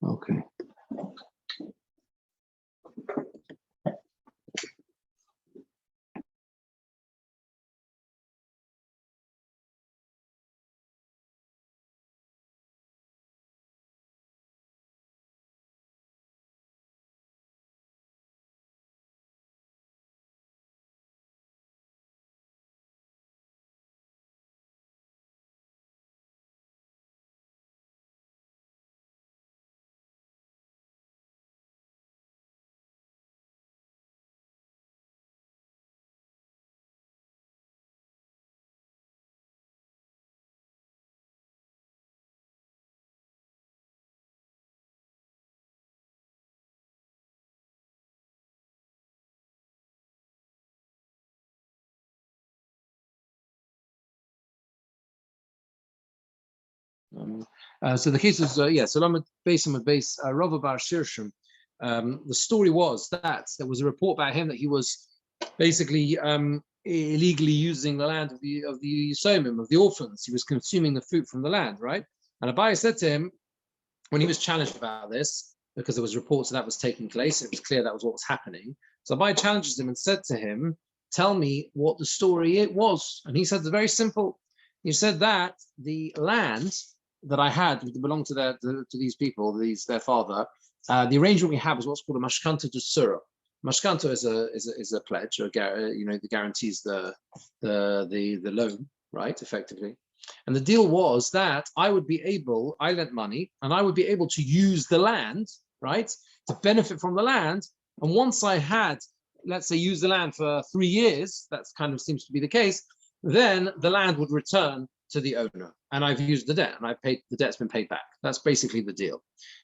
Okay. So the case is, Salamat Basim base Rava Bar Shirshim. The story was that there was a report about him that he was basically illegally using the land of the Yisomim, of the orphans. He was consuming the fruit from the land, right? And Abai said to him, when he was challenged about this, because there was reports that was taking place, it was clear that was what was happening. So Abai challenges him and said to him, tell me what the story it was. And he said, it's very simple. He said that the land that I had that belonged to these people, their father, the arrangement we have is what's called a mashkanta d'sura. Mashkanta is a pledge, or that guarantees the loan, right, effectively. And the deal was that I lent money, and I would be able to use the land, right, to benefit from the land. And once I had, let's say, used the land for 3 years, that kind of seems to be the case, then the land would return to the owner, and I've used the debt, and the debt's been paid back. That's basically the deal.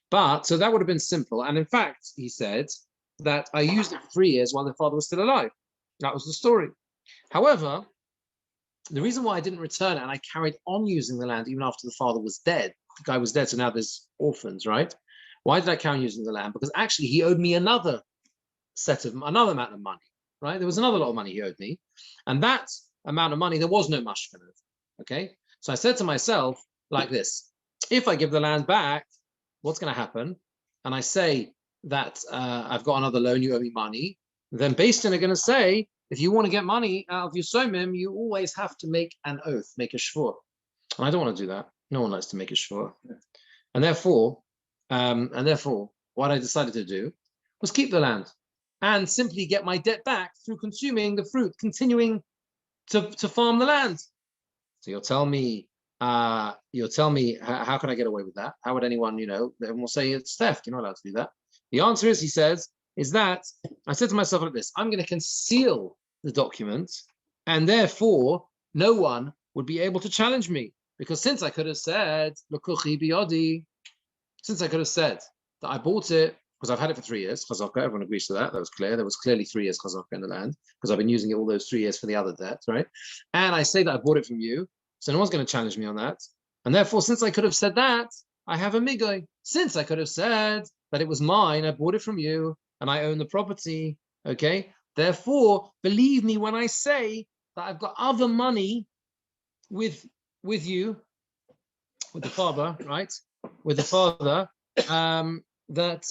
But so that would have been simple. And in fact, he said that I used it for 3 years while the father was still alive. That was the story. However, the reason why I didn't return it and I carried on using the land even after the father was dead, the guy was dead, so now there's orphans, right? Why did I carry on using the land? Because actually he owed me another amount of money, right? There was another lot of money he owed me, and that amount of money, there was no mashkana. Okay, so I said to myself like this: if I give the land back, what's going to happen? And I say that I've got another loan, you owe me money. Then Beis Din are going to say, if you want to get money out of your somim, you always have to make an oath, make a shvur. And I don't want to do that. No one likes to make a shvur. And therefore, what I decided to do was keep the land and simply get my debt back through consuming the fruit, continuing to farm the land. So you'll tell me, how can I get away with that? How would anyone, everyone will say it's theft. You're not allowed to do that. The answer is, he says, is that I said to myself like this: I'm going to conceal the document, and therefore no one would be able to challenge me. Because since I could have said, since I could have said that I bought it because I've had it for 3 years, chazaka, everyone agrees to that. That was clear. There was clearly 3 years chazaka in the land because I've been using it all those 3 years for the other debt, right? And I say that I bought it from you, so no one's going to challenge me on that. And therefore, since I could have said that, I have a migoy. Since I could have said that it was mine, I bought it from you, and I own the property, okay? Therefore, believe me when I say that I've got other money with you, with the father, right? With the father, that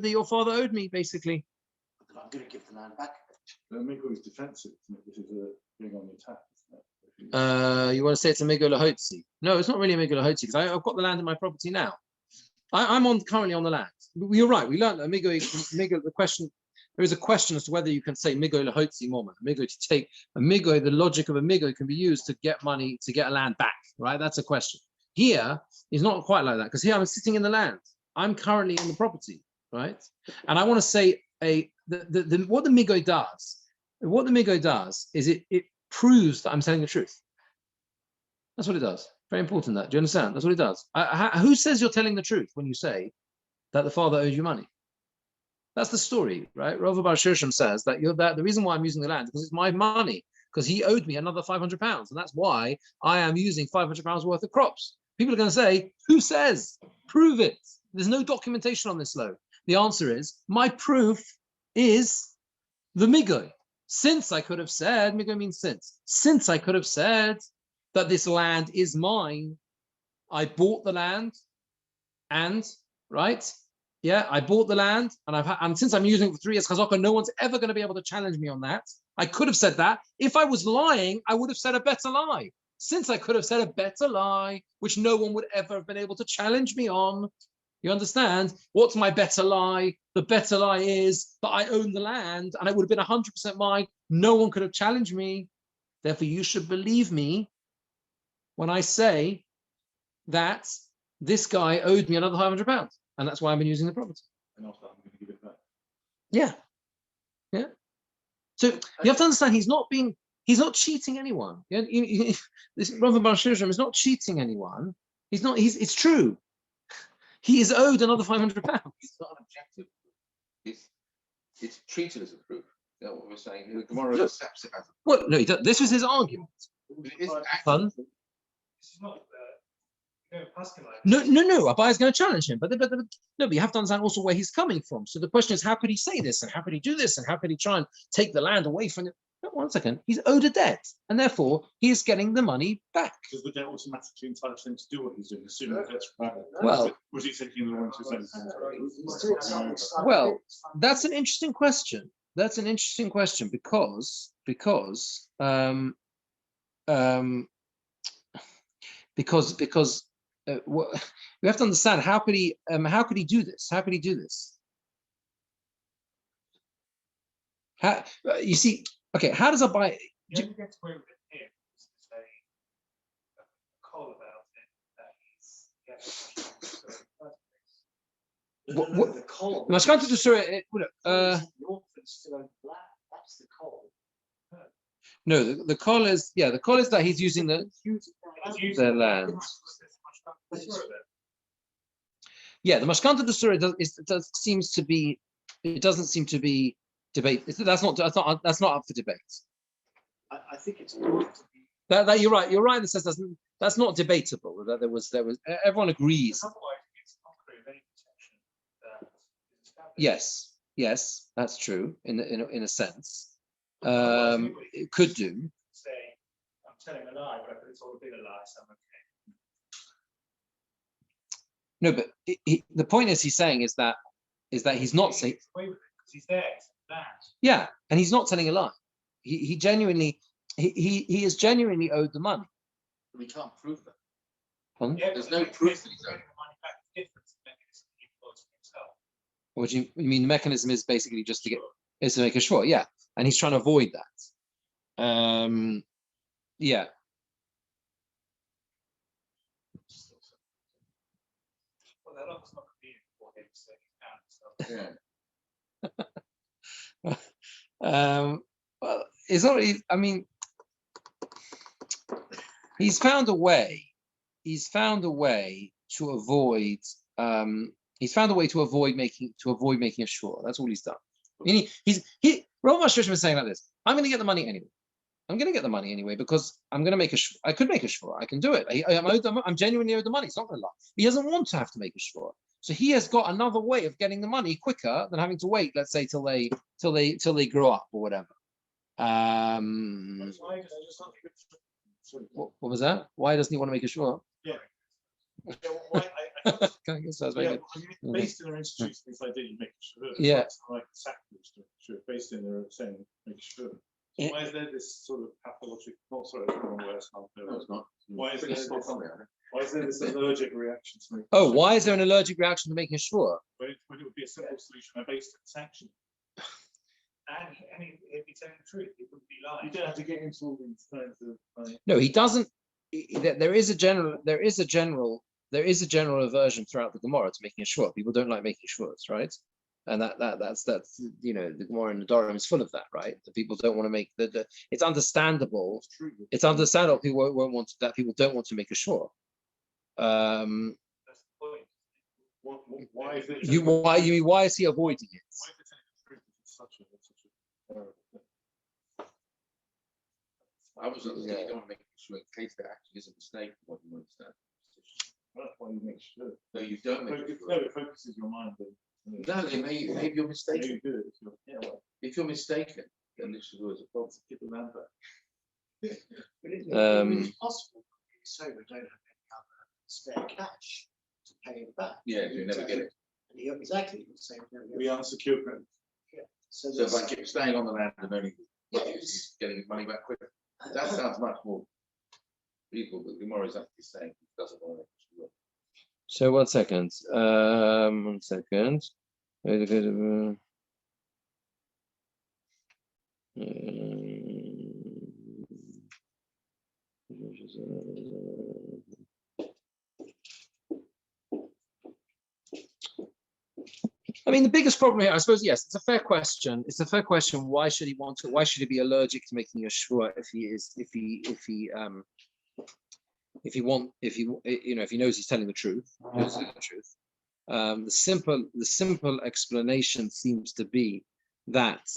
your father owed me, basically. I'm going to give the land back. Migo is defensive. This is a thing on the attack. You want to say it's a migo lahotzi? No, it's not really a migo lahotzi because I've got the land in my property now. I'm currently on the land. You're right. We learned that migo. The question, there is a question as to whether you can say migo lahotzi moment. Migo to take a migo. The logic of a migo can be used to get money, to get a land back. Right? That's a question. Here is not quite like that because here I'm sitting in the land. I'm currently in the property, right? And I want to say what the migo does. What the migo does is it proves that I'm telling the truth. That's what it does. Very important. That, do you understand? That's what it does. Who says you're telling the truth when you say that the father owes you money? That's the story, right? Rav Bar Shirshim says that the reason why I'm using the land is because it's my money, because he owed me another £500, and that's why I am using £500 worth of crops. People are going to say, who says? Prove it. There's no documentation on this loan. The answer is, my proof is the migo. Since I could have said, migo means since I could have said that this land is mine, I bought the land, and right, yeah, I bought the land, and since I'm using it for 3 years chazaka, no one's ever going to be able to challenge me on that. I could have said that. If I was lying, I would have said a better lie. Since I could have said a better lie, which no one would ever have been able to challenge me on. You understand? What's my better lie? The better lie is that I own the land and it would have been 100% mine. No one could have challenged me. Therefore, you should believe me when I say that this guy owed me another £500, and that's why I've been using the property. And after I'm going to give it back. Yeah. Yeah. So you have to understand, he's not cheating anyone. This Rabbi Birnbaum is not cheating anyone. It's true. He is owed another £500. It's not an objective. It's treated as a proof. That's what we're saying. The Gemora accepts it as a proof. Well, no, this was his argument. But it isn't Pardon? actually. This is not asking like No. Abaya's going to challenge him, but you have to understand also where he's coming from. So the question is, how could he say this, and how could he do this, and how could he try and take the land away from it? No, 1 second, he's owed a debt, and therefore he is getting the money back. Because the debt automatically entitles him to do what he's doing, assuming that that's right. Well, was he taking the one to say? Well, that's an interesting question. That's an interesting question because we have to understand, how could he do this? How could he do this? You see, okay, how does a buy? you only get away with it here because there's a call about it that he's What- The call. Mashkanta to Surah, That's the call. no, the call is that he's using the land. Yeah, the Mashkanta to Surah seems to be. It doesn't seem to be debate. That's not up for debate. I think it's important to be. That you're right. You're right in the sense that's not debatable. That there was everyone agrees. Otherwise, it's not clear of any protection that is established. Yes, that's true in a sense. It could do. Say, I'm telling a lie, but it's all a bit of a lie, so I'm okay. No, but the point is, he's saying is that he's not saying. He gets away with it because he's there. It's that. Yeah, and he's not telling a lie. He genuinely he is genuinely owed the money. We can't prove that. Pardon? Yeah, There's but no the proof that he's getting the money back is different to the mechanism he employs for himself. What do you mean? The mechanism is basically just to make a short, yeah, and he's trying to avoid that. Yeah. Well, that was not convenient for him, so he found himself. Yeah. Well, it's not. I mean, he's found a way. He's found a way to avoid. He's found a way to avoid making a shore. That's all he's done. Rabbi Birnbaum was saying like this: I'm going to get the money anyway. I'm going to get the money anyway because I'm going to make a shore. I could make a shore. I can do it. I'm genuinely owed the money. It's not going to lie. He doesn't want to have to make a shore. So he has got another way of getting the money quicker than having to wait, let's say, till they grow up or whatever. What was that? Why doesn't he want to make a shore? Based in their institution, this idea you make sure. Yeah. It's like sacrilege to sure. Based in their saying make sure. Yeah. Why is there this sort of pathological? Not sorry, that's the wrong word. No, it's not. Why is there It's not this? something, I think. Why is there this allergic reaction to make? Oh, why is there an allergic reaction to making a shore? When it would be a simple solution based on sanction. And he'd be telling the truth. He wouldn't be lying. You don't have to get into all these kinds of. No, he doesn't. There is a general aversion throughout the Gemora to making a shore. People don't like making shores, right? And that's the Gemora in the Dorim is full of that, right? The people don't want to make it's understandable. It's understandable people won't want that. People don't want to make a shore. That's the point. Why is it? Why is he avoiding it? Why is it telling the truth? It's such a terrible thing. I was you don't want to make sure in case there actually is a mistake. What you understand? That's why you make sure. No, you don't make No, sure. it focuses your mind. No, maybe you're mistaken. You do it. If you're mistaken, then this is always a problem. Get the land back. It's possible. So we don't have any other spare cash to pay him back. Yeah, you never get it. And he, exactly, the same. We unsecured credit. So So if I there's- keep staying on the land and only Yeah, he's getting his money back quicker. That sounds much more equal, but Gemora is actually saying he doesn't want it. So 1 second. 1 second. I mean, the biggest problem here, I suppose, yes, it's a fair question. It's a fair question. Why should he want to? Why should he be allergic to making a shvua if he knows he's telling the truth? Knows the truth. The simple explanation seems to be that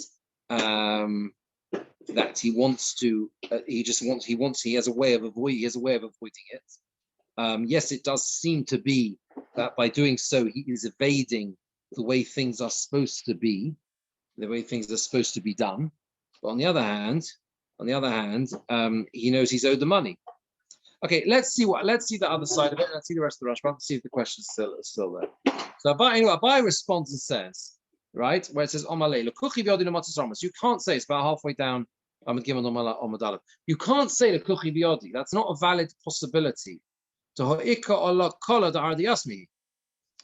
that he wants to. He has a way of avoiding it. Yes, it does seem to be that by doing so he is evading the way things are supposed to be, the way things are supposed to be done. But on the other hand, he knows he's owed the money. Okay, let's see the other side of it. Let's see the rest of the Rashba. Let's see if the question is still there. So Abai responds and says, right, where it says Omalei, you can't say, it's about halfway down. You can't say Lekuchi Biodi. That's not a valid possibility.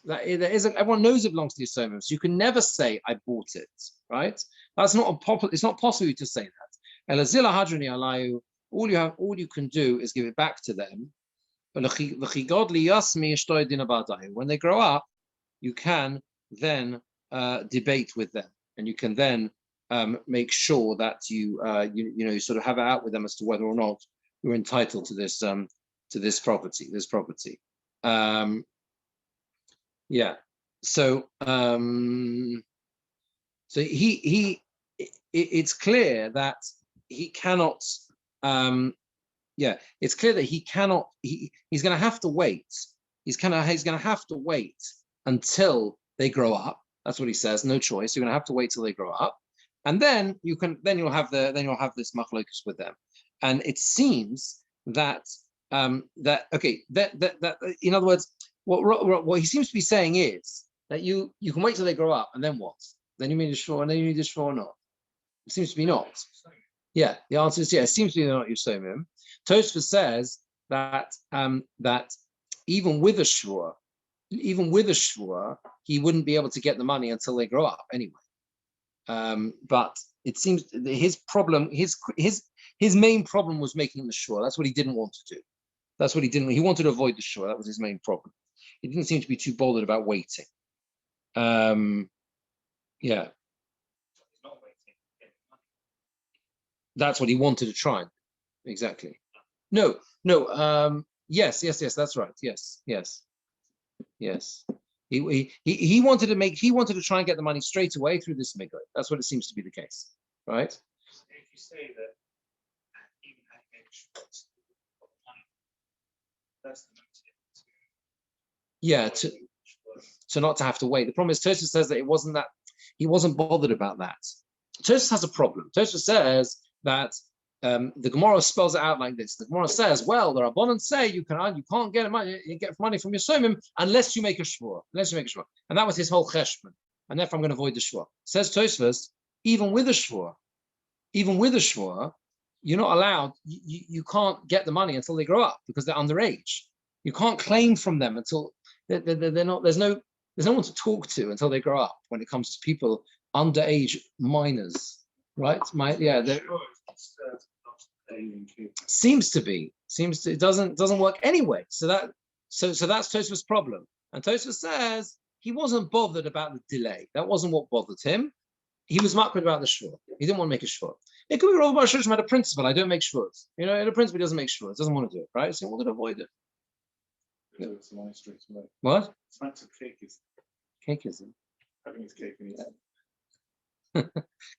That there isn't. Everyone knows it belongs to the Yisomim, so you can never say I bought it. Right? That's not it's not possible to say that. All you can do is give it back to them. When they grow up, you can then debate with them, and you can then make sure that you sort of have it out with them as to whether or not you're entitled to this property. Yeah. So it's clear that he cannot. It's clear that he cannot. He's going to have to wait. He's going to have to wait until they grow up. That's what he says. No choice. You're going to have to wait till they grow up, and then you'll have this machlokus with them. And it seems that in other words, what he seems to be saying is that you can wait till they grow up, and then what? Then you mean shvua, and then you need a shvua or not? It seems to be not. Yeah, the answer is yeah. It seems to be they're not Yisomim. Tosfos says that that even with a shvua, he wouldn't be able to get the money until they grow up anyway. But it seems his problem, his main problem was making the shvua. That's what he didn't want to do. That's what he didn't. He wanted to avoid the shvua. That was his main problem. He didn't seem to be too bothered about waiting. Yeah. That's what he wanted to try. Exactly. No. Yes. That's right. Yes. He wanted to try and get the money straight away through this migoy. That's what it seems to be the case, right? If you say that even having extra money, that's the motive. To not to have to wait. The problem is Tosfos says that he wasn't bothered about that. Tosfos has a problem. Tosfos says that the Gemora spells it out like this. The Gemora says, well, the Rabbanan say you can't get money from your somim unless you make a shvua. And that was his whole cheshbon. And therefore I'm going to avoid the shvua. Says Tosfos, even with a shvua, you're not allowed. You can't get the money until they grow up because they're underage. You can't claim from them until they're not. There's no one to talk to until they grow up. When it comes to people underage minors, right? It doesn't work anyway. So that's Tosfos' problem. And Tosfos says he wasn't bothered about the delay. That wasn't what bothered him. He was makbid about the shvur. He didn't want to make a shvur. It could be Rabbi Birnbaum had a principle. I don't make shvurs. The principle doesn't make shvurs. Doesn't want to do it, right? So he wanted to avoid it. It's money straight away. What? Smacks of cake is Cakeism. having his cake and eating.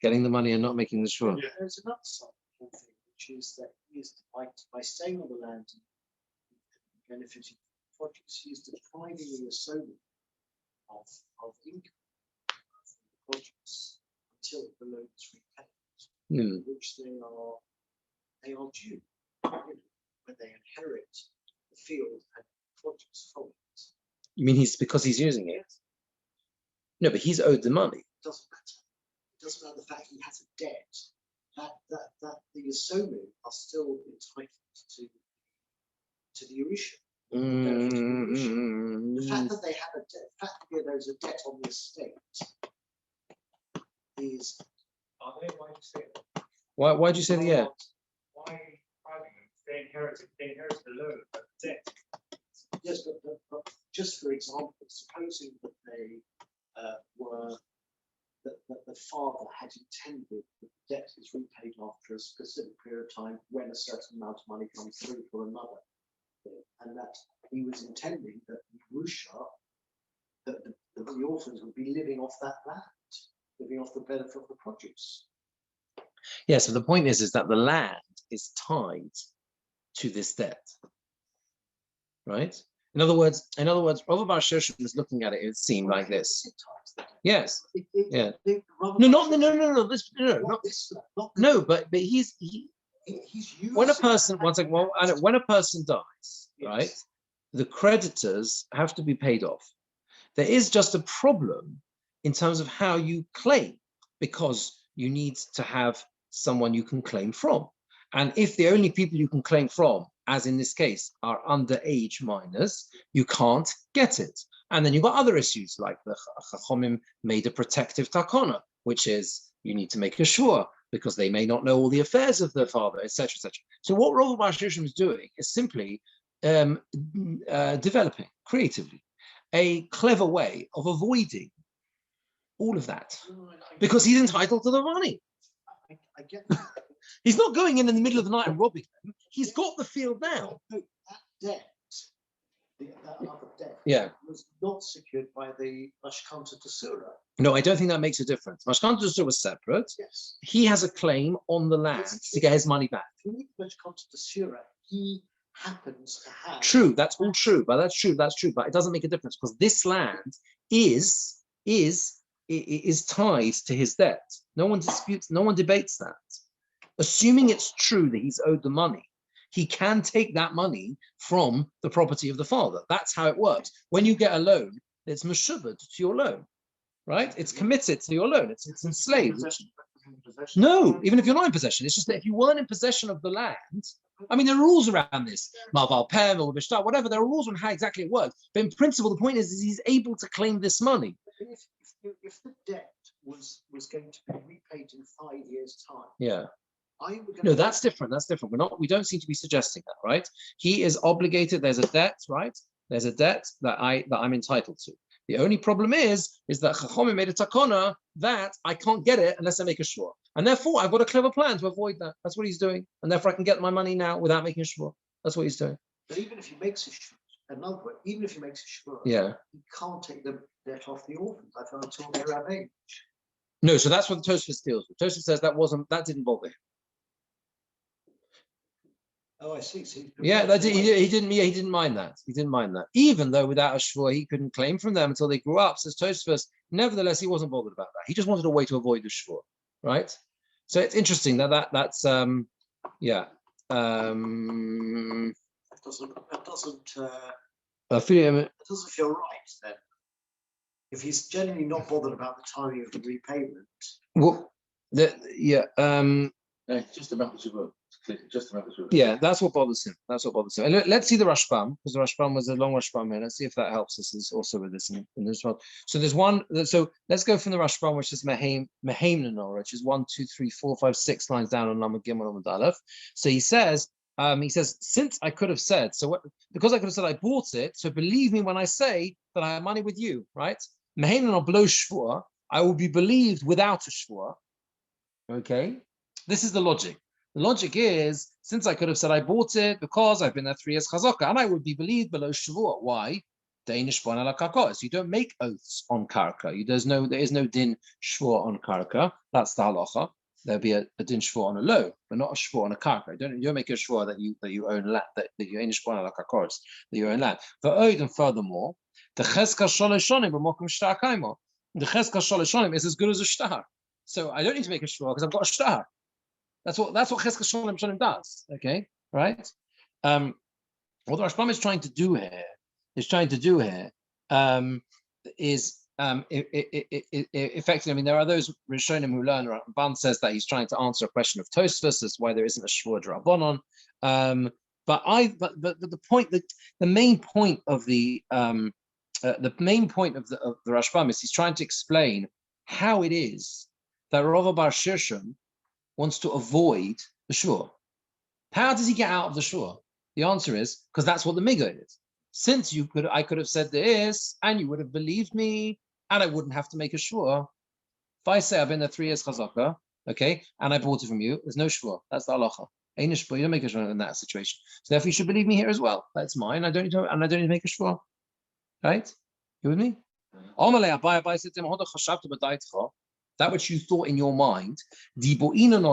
Getting the money and not making the shvur. Yeah. There's another side of the whole thing, which is that he is by staying on the land and benefiting from projects, he is depriving the Yisomim of income from the projects until the loan is repaid, which they are due when they inherit the field and produce from it. You mean because he's using it? No, but he's owed the money. Doesn't matter. It doesn't matter the fact he has a debt. That the Yasomu are still entitled to the Yerusha. The fact that they have a debt, the fact that there's a debt on the estate is. Are they? Why do you say that? Why do you say that? Yeah. Why are you depriving them? They inherit the loan, but the debt. Yes, but just for example, supposing that they that the father had intended that the debt is repaid after a specific period of time when a certain amount of money comes through for another, and that he was intending that Yerusha, that the orphans would be living off that land, living off the benefit of the produce. Yeah, so the point is that the land is tied to this debt, right? In other words, Rabbi Bar Shirshim is looking at it. It seemed like this. Yes. Yeah. No. But he's when a person when a person dies, right? The creditors have to be paid off. There is just a problem in terms of how you claim, because you need to have someone you can claim from. And if the only people you can claim from, as in this case, are underage minors, you can't get it. And then you've got other issues like the Chachomim made a protective takona, which is you need to make a shua because they may not know all the affairs of their father, etc., etc. So what Rabbi Bar Shirshim is doing is simply developing creatively a clever way of avoiding all of that, because he's entitled to the money. I get that. He's not going in the middle of the night and robbing them. He's got the field now. No, that debt, that other debt, Yeah, was not secured by the Mashkanta Tesura. no, I don't think that makes a difference. Mashkanta Tesura was separate. Yes. He has a claim on the land to get his money back. If you read Mashkanta Tesura, he happens to have. True, that's all true. But that's true. But it doesn't make a difference because this land is tied to his debt. No one disputes. No one debates that. Assuming it's true that he's owed the money, he can take that money from the property of the father. That's how it works. When you get a loan, it's meshubed to your loan, right? It's committed to your loan. It's enslaved. No, even if you're not in possession, it's just that if you weren't in possession of the land, I mean, there are rules around this, Marval Pem or Bishtar, whatever. There are rules on how exactly it works. But in principle, the point is he's able to claim this money. If the debt was going to be repaid in 5 years' time, yeah. No, that's different. That's different. We don't seem to be suggesting that, right? He is obligated. There's a debt, right? There's a debt that I'm entitled to. The only problem is that Chachomim made a takona that I can't get it unless I make a shua. And therefore, I've got a clever plan to avoid that. That's what he's doing. And therefore, I can get my money now without making a shua. That's what he's doing. But even if he makes a shua, another way, even if he makes a shua, yeah, he can't take the debt off the orphans until they're of age. No, so that's what the Tosfos deals with. Tosfos says that didn't bother him. Oh, I see. So yeah, he didn't mind that. He didn't mind that. Even though without a shvua, he couldn't claim from them until they grew up, says Tosfos. Nevertheless, he wasn't bothered about that. He just wanted a way to avoid the shvua, right? So it's interesting that's yeah. It doesn't feel right then. If he's genuinely not bothered about the timing of the repayment. Well, just about the shuvah. Just about the shuvah. Yeah, that's what bothers him. And let's see the Rashbam, because the Rashbam was a long Rashbam here. Let's see if that helps us also with this in this one. So there's one. So let's go from the Rashbam, which is Mehaimnanor, which is 1, 2, 3, 4, 5, 6 lines down on Lamed Gimel on the Aleph. So he says, since I could have said, because I could have said I bought it, so believe me when I say that I have money with you, right? Mehaimnanor below shvua, I will be believed without a shvua. Okay, this is the logic. The logic is, since I could have said I bought it because I've been there 3 years chazaka, and I would be believed below shavua. Why? Danish bon ala karka. You don't make oaths on karka. There is no din shvua on karka. That's the halacha. There'll be a din shvua on a loan, but not a shvua on a karka. You don't make a shvua that you own land, that you Danish bon ala karka, that you own land. And furthermore, the cheska sholeshonim b'mokum shtar kaimo. The cheska sholeshonim is as good as a shtar. So I don't need to make a shvua because I've got a shtar. That's what Cheska Sholem does. Okay, right? What the Rashbam is trying to do here is trying to do here is effectively, I mean, there are those Rishonim who learn, Ban says that he's trying to answer a question of Tosfos as to why there isn't a Shvur D'Rabbanon. But the point, that the main point of the Rashbam is he's trying to explain how it is that Rava Bar Shirshim wants to avoid the Shvur. How does he get out of the Shvur? The answer is because that's what the Miga is. Since I could have said this, and you would have believed me, and I wouldn't have to make a Shvur. If I say I've been there 3 years chazaka, okay, and I bought it from you, there's no Shvur. That's the halacha. Ain't a Shvur. You don't make a Shvur in that situation. So therefore, you should believe me here as well. That's mine. I don't need to make a Shvur. Right? You with me? That which you thought in your mind, that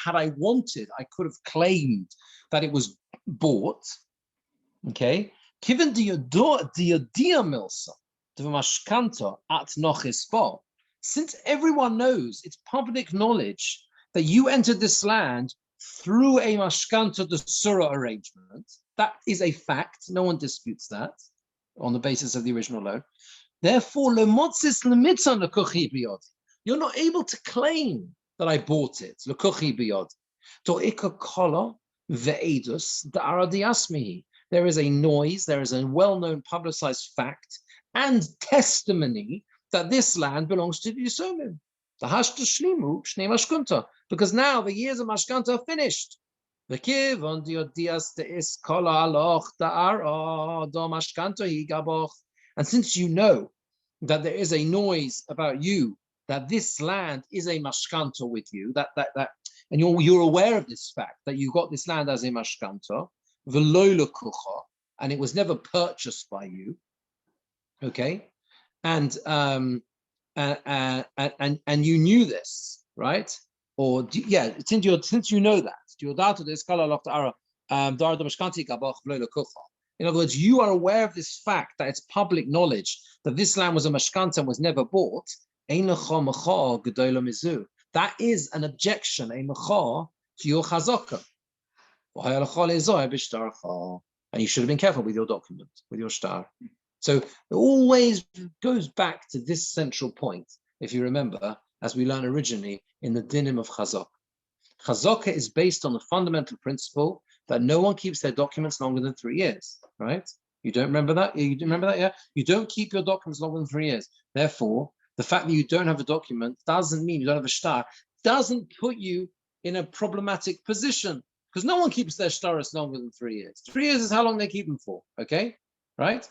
had I wanted, I could have claimed that it was bought. Okay, given since everyone knows, it's public knowledge that you entered this land through a mashkanta d'sura arrangement. That is a fact. No one disputes that on the basis of the original loan. Therefore, you're not able to claim that I bought it. There is a noise, there is a well-known publicized fact and testimony that this land belongs to the Yisomim. Because now the years of Mashkanta are finished. And since you know that there is a noise about you, that this land is a mashkanta with you, and you're aware of this fact, that you got this land as a mashkanta, and it was never purchased by you, okay? And you knew this, right? Or since you know that, in other words, you are aware of this fact that it's public knowledge that this land was a mashkanta and was never bought. That is an objection, a macha, to your chazaka. And you should have been careful with your document, with your shtar. So it always goes back to this central point, if you remember, as we learned originally in the dinim of chazaka. Chazaka is based on the fundamental principle that no one keeps their documents longer than 3 years, right? You don't remember that? You remember that, yeah? You don't keep your documents longer than 3 years. Therefore, the fact that you don't have a document doesn't mean you don't have a shtar, doesn't put you in a problematic position, because no one keeps their shtaris longer than 3 years. 3 years is how long they keep them for, okay? Right?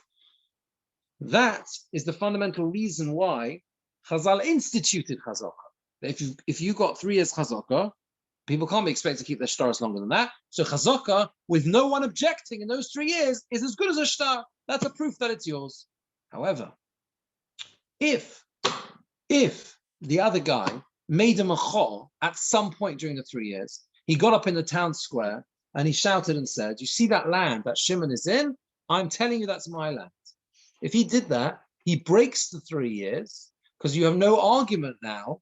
That is the fundamental reason why Chazal instituted chazaka. If you got 3 years chazaka, people can't be expected to keep their shtaris longer than that. So chazaka, with no one objecting in those 3 years, is as good as a shtar. That's a proof that it's yours. However, if the other guy made a machal at some point during the 3 years, he got up in the town square and he shouted and said, "You see that land that Shimon is in? I'm telling you that's my land." If he did that, he breaks the 3 years, because you have no argument now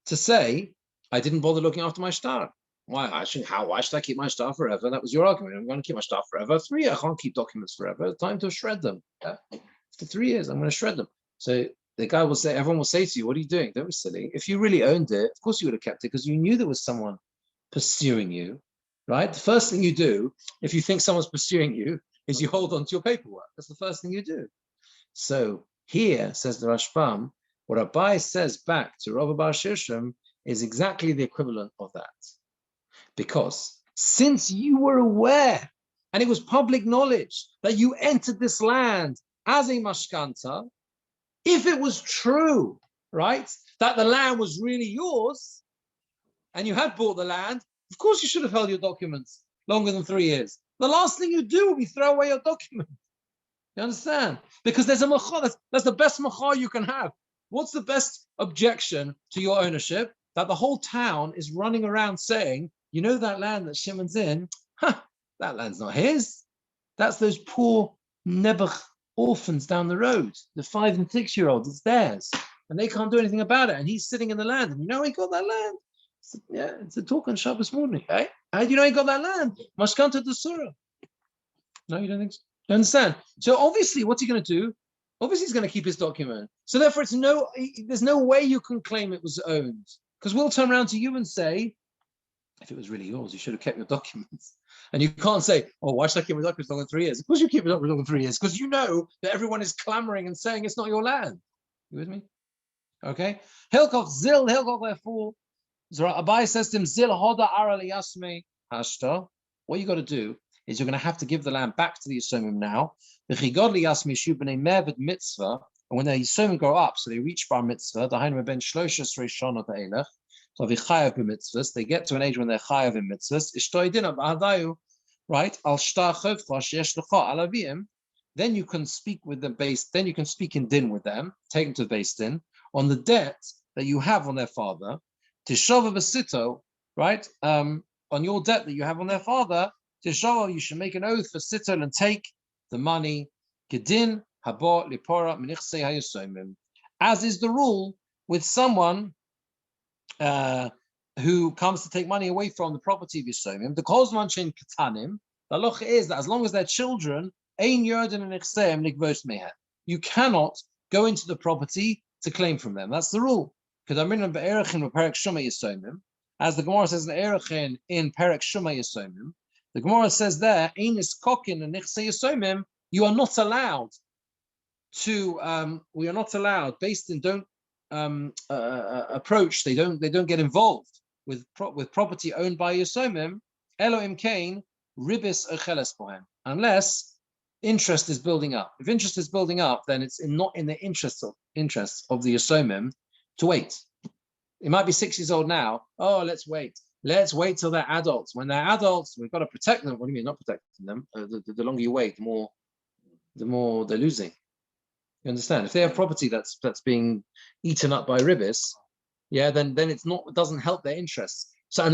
to say, "I didn't bother looking after my shtar." Why should I keep my shtar forever? That was your argument. I'm going to keep my shtar forever. 3 years, I can't keep documents forever. It's time to shred them. After 3 years, I'm going to shred them. So the guy will say, everyone will say to you, "What are you doing? Don't be silly. If you really owned it, of course you would have kept it, because you knew there was someone pursuing you, right? The first thing you do, if you think someone's pursuing you, is you hold on to your paperwork. That's the first thing you do." So here, says the Rashbam, what Abai says back to Rabbi Bar Shirshim is exactly the equivalent of that. Because since you were aware, and it was public knowledge, that you entered this land as a mashkanta, if it was true, right, that the land was really yours, and you had bought the land, of course you should have held your documents longer than 3 years. The last thing you do will be throw away your document. You understand? Because there's a machal, that's the best machal you can have. What's the best objection to your ownership? That the whole town is running around saying, "You know that land that Shimon's in? That land's not his. That's those poor Nebuch orphans down the road, the 5 and 6 year olds, it's theirs. And they can't do anything about it. And he's sitting in the land. And you know he got that land?" Yeah, it's a talk on Shabbos morning. Eh? How do you know he got that land? Mashkanta d'sura. No, you don't think so? You understand? So obviously, what's he going to do? Obviously, he's going to keep his document. So therefore, there's no way you can claim it was owned, because we'll turn around to you and say, if it was really yours, you should have kept your documents. And you can't say, oh, why should I keep my documents longer than 3 years? Of course you keep your documents longer than 3 years, because you know that everyone is clamoring and saying it's not your land. You with me? Okay. Hilkov zil, therefore, Abai says to him, zil hoda ara liyasme hashta. What you got to do is you're going to have to give the land back to the Yisomim now. And when the Yisomim grow up, so they reach bar mitzvah, the Hainu ben shloshas reishon of the elech, so they get to an age when they're chayav in mitzvahs, right? Then you can speak with them then you can speak in din with them, take them to the base din, on the debt that you have on their father, tishova v'sito, right? On your debt that you have on their father, tishova, you should make an oath for sito and take the money, kedin habo lipora minichsei hayosomim, as is the rule with someone who comes to take money away from the property of Yisomim. The kozman shen katanim, the halacha is that as long as they're children, ein yordan and nechseim nikvos mehem, you cannot go into the property to claim from them. That's the rule. As the Gemora says in Erechin in Perek Shuma Yisomim, the Gemora says there, ein iskokin and nechse Yisomim, you are not allowed to. We are not allowed. Based in don't approach. They don't get involved with property owned by Yisomim. Elohim Kain ribis echeles bohem, unless interest is building up. If interest is building up, then it's not in the interest of the Yisomim to wait. It might be 6 years old now. Oh, let's wait. Let's wait till they're adults. When they're adults, we've got to protect them. What do you mean, not protecting them? The longer you wait, the more they're losing. You understand? If they have property that's being eaten up by ribis, yeah, then it doesn't help their interests. So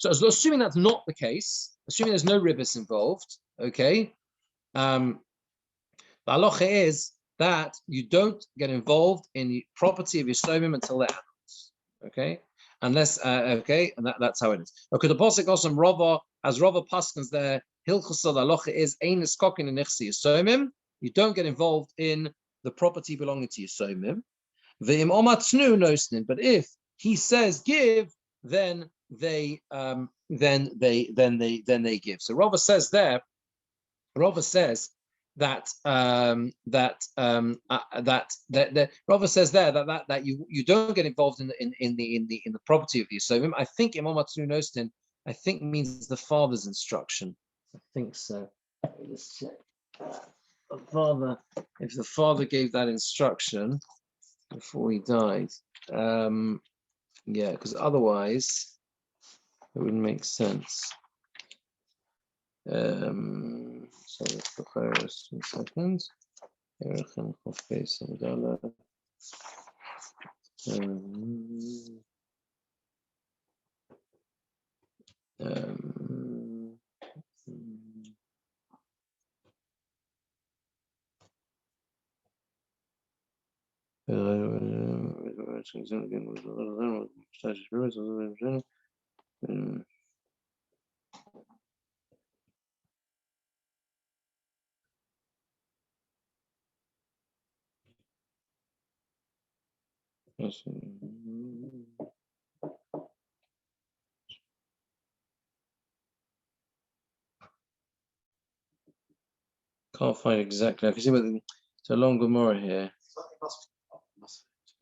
assuming that's not the case, assuming there's no ribis involved, okay, the halacha is that you don't get involved in the property of Yisomim until they're adults, okay, unless and that's how it is. Okay, the pasuk goes from Rava, as Rava paskins there, hilchos the halacha is ein iskokin and nechsi Yisomim. You don't get involved in the property belonging to Yisomim. Ve'im omatnu nosnin, but if he says give, then they give. So Rava says there. Rava says that Rava says there that you don't get involved in the property of the Yisomim. I think Imam Matznu Nostin, I think means the father's instruction. I think so. Let's check. If the father gave that instruction before he died, yeah, because otherwise it wouldn't make sense. So let's look first 2 seconds. Can't find exactly. I can see it's a long Gemora here.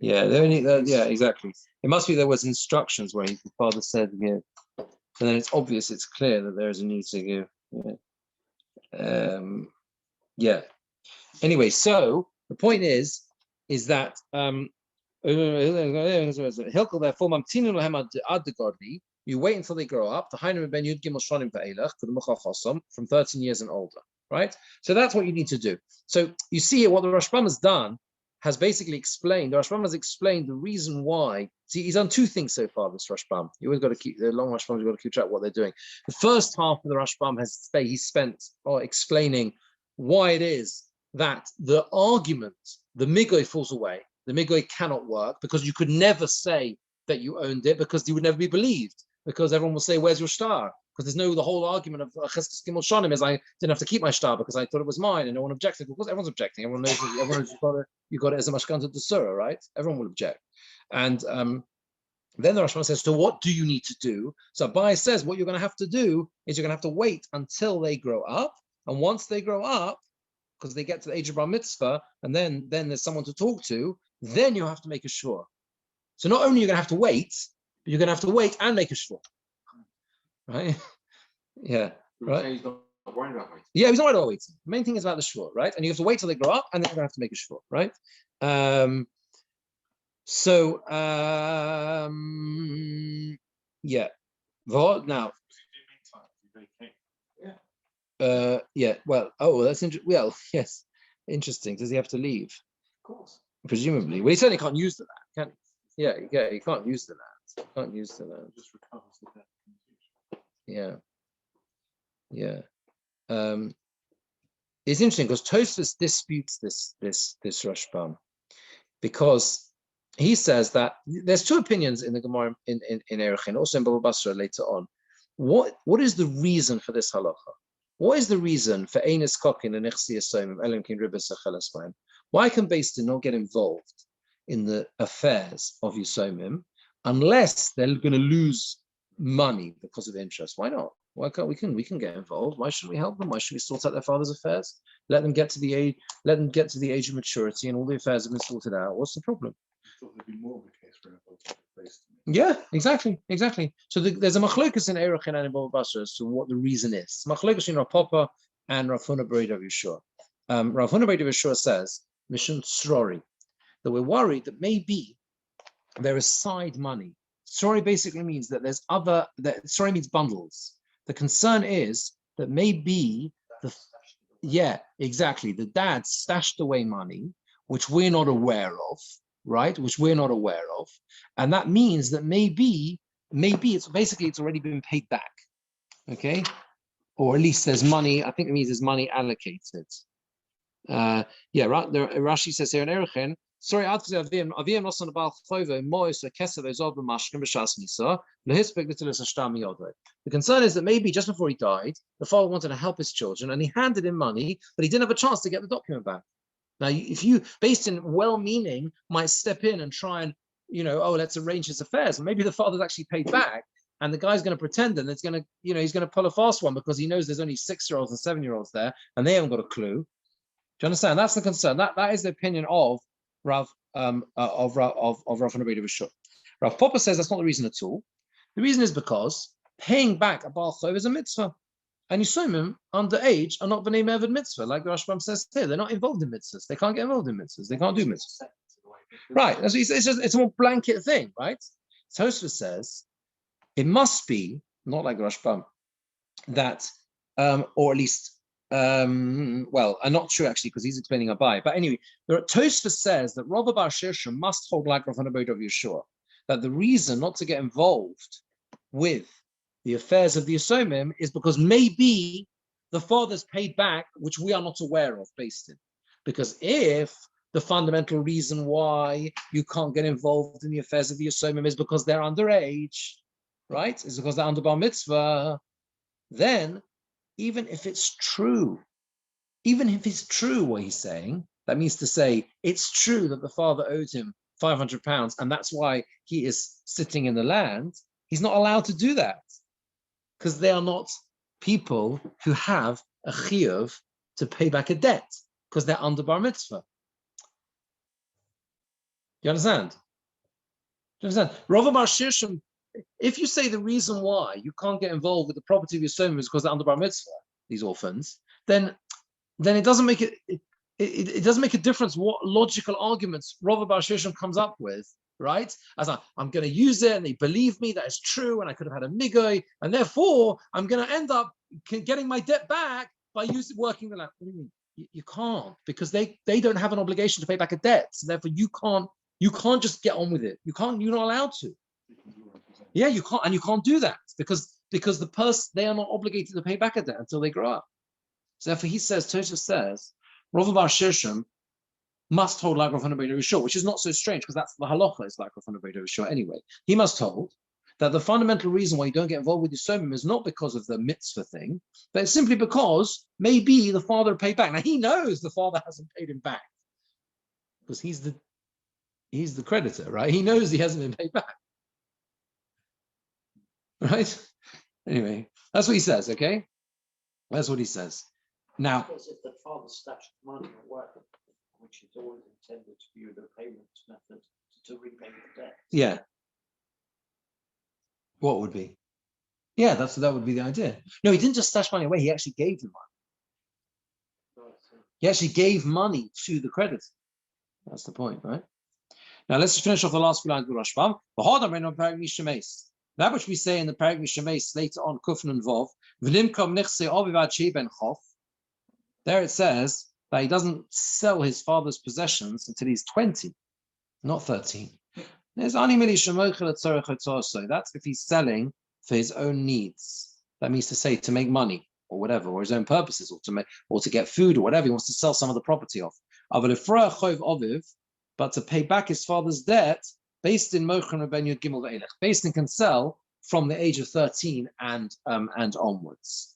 Yeah, yeah, exactly. It must be there was instructions where the father said give, and then it's obvious, it's clear that there is a need to give. Yeah. Yeah. Anyway, so the point is that you wait until they grow up. From 13 years and older, right? So that's what you need to do. So you see what the Rashbam has done has basically explained. The Rashbam has explained the reason why. See, he's done 2 things so far. This Rashbam, you always got to keep the long Rashbam. You've got to keep track of what they're doing. The first half of the Rashbam he spent explaining why it is that the argument, the migoy falls away. The migoy cannot work because you could never say that you owned it because you would never be believed. because everyone will say, "Where's your star?" Because the whole argument of Cheskes Gimel Shanim is I didn't have to keep my star because I thought it was mine, and no one objected. Of course, everyone's objecting. Everyone knows you got it as a mashkanta de surah, right? Everyone will object. And then the Rashba says, so what do you need to do? So Abai says, what you're going to have to do is you're going to have to wait until they grow up. And once they grow up, because they get to the age of bar mitzvah, and then there's someone to talk to, then you have to make a shvur. So not only you're going to have to wait, but you're going to have to wait and make a shvur. Right? Yeah. Right. He's not worried about waiting. Yeah, he's not worried about waiting. The main thing is about the shvur, right? And you have to wait till they grow up, and then you're going to have to make a shvur, right? Yeah. Now. Yeah. Well. Oh, that's interesting. Well, yes. Interesting. Does he have to leave? Of course. Presumably. Well, he certainly can't use the land, can he? Yeah. Yeah. He can't use the land. Can't use the land. Just recovers the debt. Yeah. Yeah. It's interesting because Tosfos disputes this Rashbam, because he says that there's two opinions in the Gemora in Erechin, also in Baba Basra later on. What is the reason for this halacha? What is the reason for Einis Kokin and Ichsi Yisomim Elim Kin Ribas Achelasbaim? Why can Beis Din not get involved in the affairs of Yisomim unless they're going to lose money because of interest? Why not? Why can't we can get involved? Why shouldn't we help them? Why should we sort out their father's affairs? Let them get to the age of maturity, and all the affairs have been sorted out. What's the problem? I thought there'd be more of a case for based. Yeah, exactly. So there's a machlokus in Erechin and in Baba Basra as to what the reason is. Machlokus in Rav Papa and Rav Huna Bar Yeshua. Rav Huna Bar Yeshua says, Mishun Srori, that we're worried that maybe there is side money. Srori basically means that there's Srori means bundles. The concern is that maybe the dad stashed away money, which we're not aware of, right? And that means that maybe it's already been paid back, okay? Or at least there's money. I think it means there's money allocated. Right. Rashi says here in Erechin, sorry, the concern is that maybe just before he died, the father wanted to help his children and he handed him money, but he didn't have a chance to get the document back. Now, if you, based in well-meaning, might step in and try and, let's arrange his affairs. And maybe the father's actually paid back, and the guy's going to pretend, and it's going to, he's going to pull a fast one because he knows there's only 6-year-olds and 7-year-olds there, and they haven't got a clue. Do you understand? That's the concern. That is the opinion of Rav Huna Bar Yeshua. Rav Papa says that's not the reason at all. The reason is because paying back a Baal Chov is a mitzvah. And Yisomim underage are not b'nei me'avad mitzvah, like the Rashbam says here. They're not involved in mitzvahs. They can't get involved in mitzvahs. They can't do mitzvahs. Right. That's what he says. It's a more blanket thing, right? Tosfos says it must be not like the Rashbam that, or at least, and not true actually because he's explaining Abai. But anyway, Tosfos says that Rabbi Bar Shirshim must hold like Rav Huna Bar Yeshua, that the reason not to get involved with the affairs of the Yisomim is because maybe the father's paid back, which we are not aware of, based in. Because if the fundamental reason why you can't get involved in the affairs of the Yisomim is because they're underage, right? Is because they're under bar mitzvah, then even if it's true what he's saying, that means to say it's true that the father owed him £500 and that's why he is sitting in the land, he's not allowed to do that. Because they are not people who have a chiyuv to pay back a debt, because they're under bar mitzvah. You understand? Rav Bar Shirshim, if you say the reason why you can't get involved with the property of your Yisomim is because they're under bar mitzvah, these orphans, then it doesn't make it doesn't make a difference what logical arguments Rav Bar Shirshim comes up with. Right? As I'm going to use it, and they believe me that it's true, and I could have had a migoy, and therefore I'm going to end up getting my debt back by working the land. What do you mean? You can't, because they don't have an obligation to pay back a debt, so therefore you can't just get on with it. You're not allowed to. Yeah, you can't, and you can't do that because the person, they are not obligated to pay back a debt until they grow up. So therefore, Tosfos says, Rav Bar Shirshim must hold like Rav Huna Bar Yeshua, which is not so strange because that's the halacha is like Rav Huna Bar Yeshua anyway. He must hold that the fundamental reason why you don't get involved with Yisomim is not because of the mitzvah thing, but it's simply because maybe the father paid back. Now he knows the father hasn't paid him back because he's the creditor, right? He knows he hasn't been paid back, right? Anyway, that's what he says. Okay, that's what he says. Now, Because if the father stashed money at work, which is always intended to be the payment method to repay the debt. yeah, what would be? Yeah, that would be the idea. No, he didn't just stash money away. He actually gave them money. He actually gave money to the creditor. That's the point, right? Now let's just finish off the last few lines with Rashbam. That which we say in the Perek Mishameis later on, Kufn and Vov, there it says that he doesn't sell his father's possessions until he's 20, not 13. That's if he's selling for his own needs. That means to say to make money or whatever, or his own purposes, or to get food or whatever. He wants to sell some of the property off. But to pay back his father's debt, based in Mochan Rabben Yud Gimel Ve'elech, based in can sell from the age of 13 and onwards.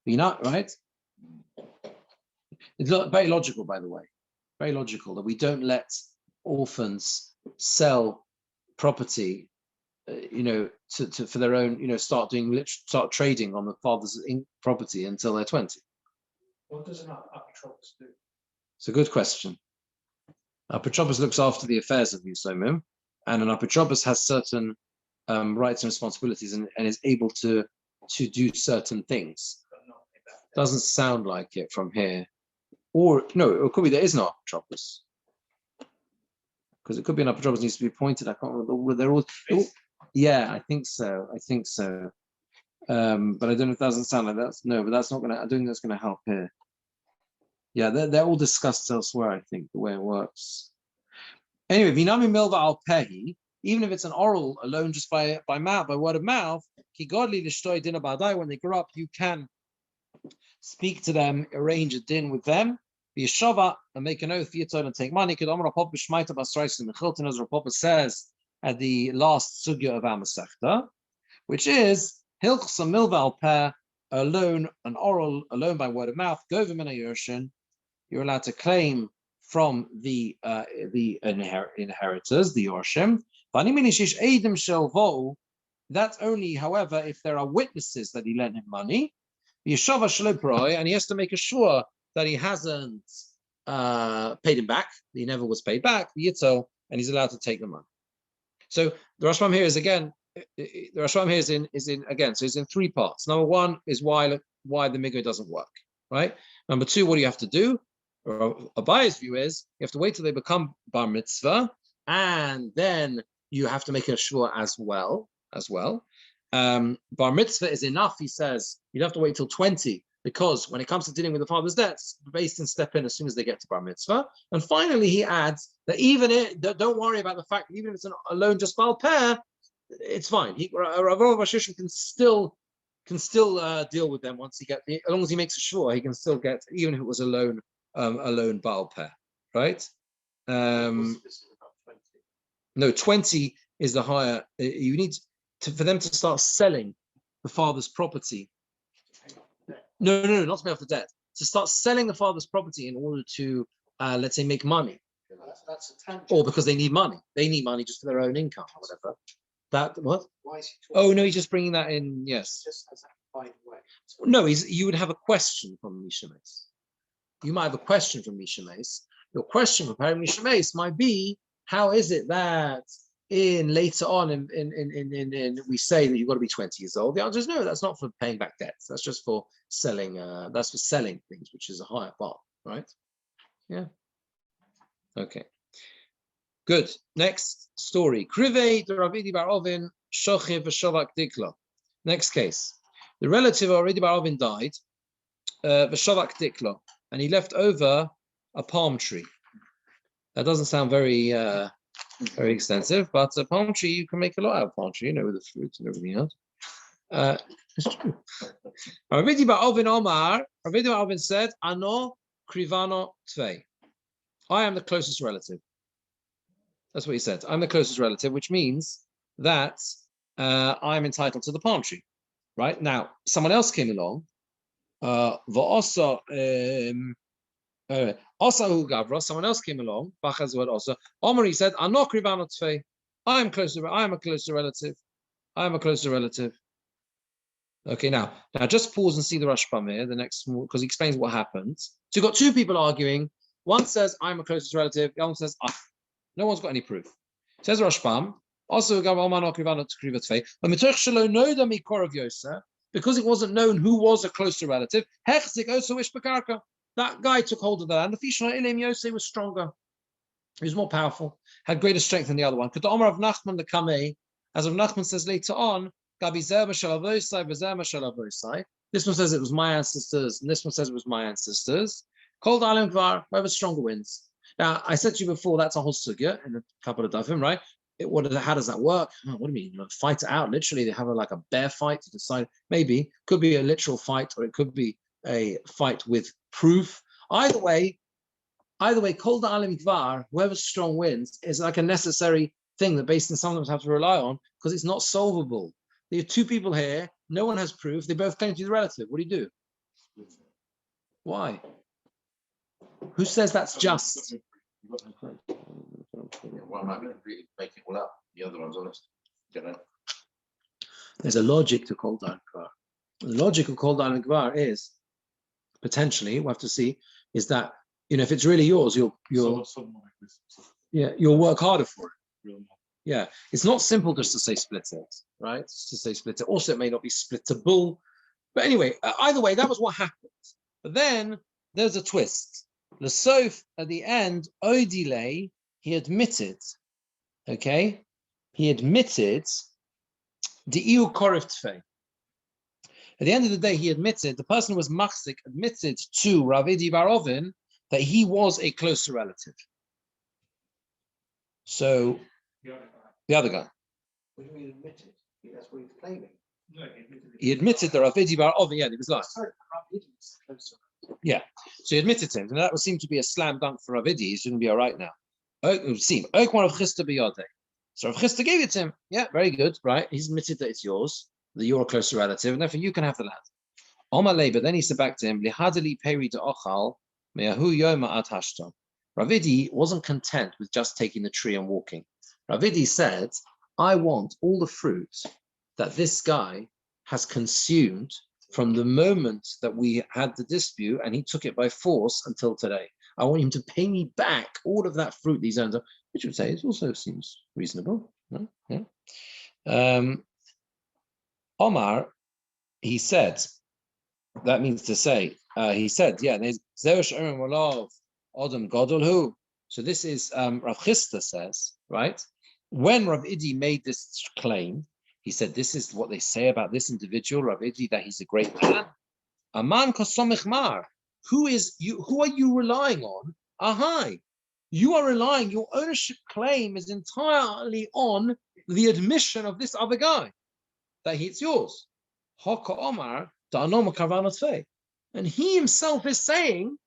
You know, right? It's very logical, by the way. Very logical that we don't let orphans sell property, for their own, start trading on the father's property until they're 20. What does an apotropos do? It's a good question. Apotropos looks after the affairs of Yisomim, and an apotropos has certain rights and responsibilities and is able to do certain things. Doesn't sound like it from here. Or no, it could be there is no apotropos. Because it could be an apotropos needs to be appointed. I can't remember. They're all yeah, I think so. But I don't know if that doesn't sound like that. No, but that's not gonna, I don't think that's gonna help here. Yeah, they're all discussed elsewhere, I think, the way it works. Anyway, Vinami Milva al Pehi, even if it's an oral alone just by mouth, by word of mouth, Ki godly Lishtoy Din Abadai, when they grow up, you can speak to them, arrange a din with them, be a shava and make an oath, and take money. As Rapapa says at the last sugya of our Masechta, which is Hilchsa Milva al Peh, alone, an oral, alone by word of mouth, Govim and Yershin. You're allowed to claim from the inheritors, the Yorshim. That's only, however, if there are witnesses that he lent him money. And he has to make sure that he hasn't paid him back. He never was paid back. And he's allowed to take the money. So the Rashbam here is again. The Rashbam here is in again. So it's in three parts. Number one is why the migo doesn't work, right? Number two, what do you have to do? Abaye's view is you have to wait till they become bar mitzvah, and then you have to make a shvua as well. Bar mitzvah is enough, he says. You don't have to wait till 20, because when it comes to dealing with the father's debts, based in step in as soon as they get to bar mitzvah. And finally, he adds that don't worry about the fact that even if it's a loan just bal peh, it's fine. Rav Shishim can still deal with them once he gets, as long as he makes a shvua, he can still get, even if it was a loan bal peh, right? No, 20 is the higher. You need for them to start selling the father's property. No, not to pay off the debt. To start selling the father's property in order to, let's say, make money. That's a tangent. Or because they need money. They need money just for their own income or whatever. That what? Why is he Oh no, he's just bringing that in. Yes. Just as a by the way. No, you would have a question from Mishames. You might have a question from Mishames. Your question for Perek Mishames might be, how is it that later on in we say that you've got to be 20 years old? The answer is no, that's not for paying back debts. That's just for selling, that's for selling things, which is a higher bar, right? Yeah. Okay. Good. Next story. Krive the Rabbi Bar Ovin Shochiv V'Shavak Dikla. Next case. The relative of Rabbi Bar Ovin died, V'Shavak Dikla, and he left over a palm tree. That doesn't sound very extensive, but a palm tree, you can make a lot out of palm tree, with the fruits and everything else. It's true. Rabbi Bar Ovin said, Ano Krivano Tvei. I am the closest relative. That's what he said. I'm the closest relative, which means that I'm entitled to the palm tree. Right? Now, someone else came along. Someone else came along. Omri said, I'm a closer relative. I'm a closer relative. Okay, now just pause and see the Rashbam here, the next, because he explains what happens. So you've got two people arguing. One says, I'm a closest relative. The other one says, no one's got any proof. Says Rashbam, because it wasn't known who was a closer relative, that guy took hold of the land. The Yosef was stronger. He was more powerful, had greater strength than the other one. As Rav Nachman says later on, this one says it was my ancestors, and this one says it was my ancestors. Called Alim Kvar, whoever stronger wins. Now, I said to you before, that's a whole sugya in a couple of dafim, right? How does that work? What do you mean? Fight it out? Literally, they have like a bear fight to decide. Maybe could be a literal fight, or it could be a fight with proof. Either way, Kol Alim Kvar, whoever strong wins, is like a necessary thing that based on sometimes have to rely on because it's not solvable. There are two people here. No one has proof. They both claim to be the relative. What do you do? Why? Who says that's just? One might be completely making it all up. The other one's honest. Don't know. There's a logic to Kol Alim Kvar. The logic of Kol Alim Kvar is potentially, we'll have to see, is that if it's really yours, you'll work harder for it. Yeah, it's not simple just to say split it, right? Just to say split it. Also, it may not be splittable. But anyway, either way, that was what happened. But then there's a twist. L'sof at the end, Odile, he admitted, okay? He admitted the iu korif tfei. At the end of the day, he admitted, the person who was machzik admitted to Rav Idi bar Ovin that he was a closer relative. So, the other guy. What do you mean admitted? That's what he's claiming. No, He admitted that Rav Idi bar Ovin, he was lying. Yeah, so he admitted to him, and that would seem to be a slam dunk for Rav Idi. He shouldn't be all right now. So Rav Chisda gave it to him. Yeah, very good, right? He's admitted that it's yours, that you're a closer relative, and therefore you can have the land. But then he said back to him, Rav Idi wasn't content with just taking the tree and walking. Rav Idi said, I want all the fruit that this guy has consumed from the moment that we had the dispute and he took it by force until today. I want him to pay me back all of that fruit these owns, which would say it also seems reasonable. No? Yeah. Omar, he said, that means to say, he said, yeah, Adam Godol. So this is Rav Chisda says, right? When Rav Idi made this claim, he said, this is what they say about this individual, Rav Idi, that he's a great man. Aman kosomich mar. Who are you relying on? Ahai. You are relying, your ownership claim is entirely on the admission of this other guy, that it's yours. Hoka Omar, and he himself is saying,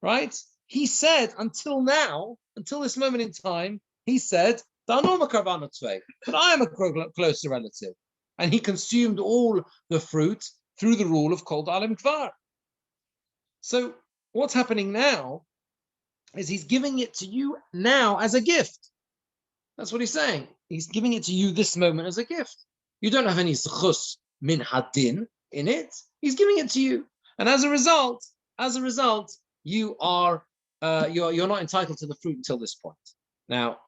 right? He said until now, until this moment in time, he said, but I am a closer relative. And he consumed all the fruit through the rule of Kol Alim Kvar. So what's happening now is he's giving it to you now as a gift. That's what he's saying. He's giving it to you this moment as a gift. You don't have any zechus min hadin in it. He's giving it to you. And as a result, you are you're not entitled to the fruit until this point. Now,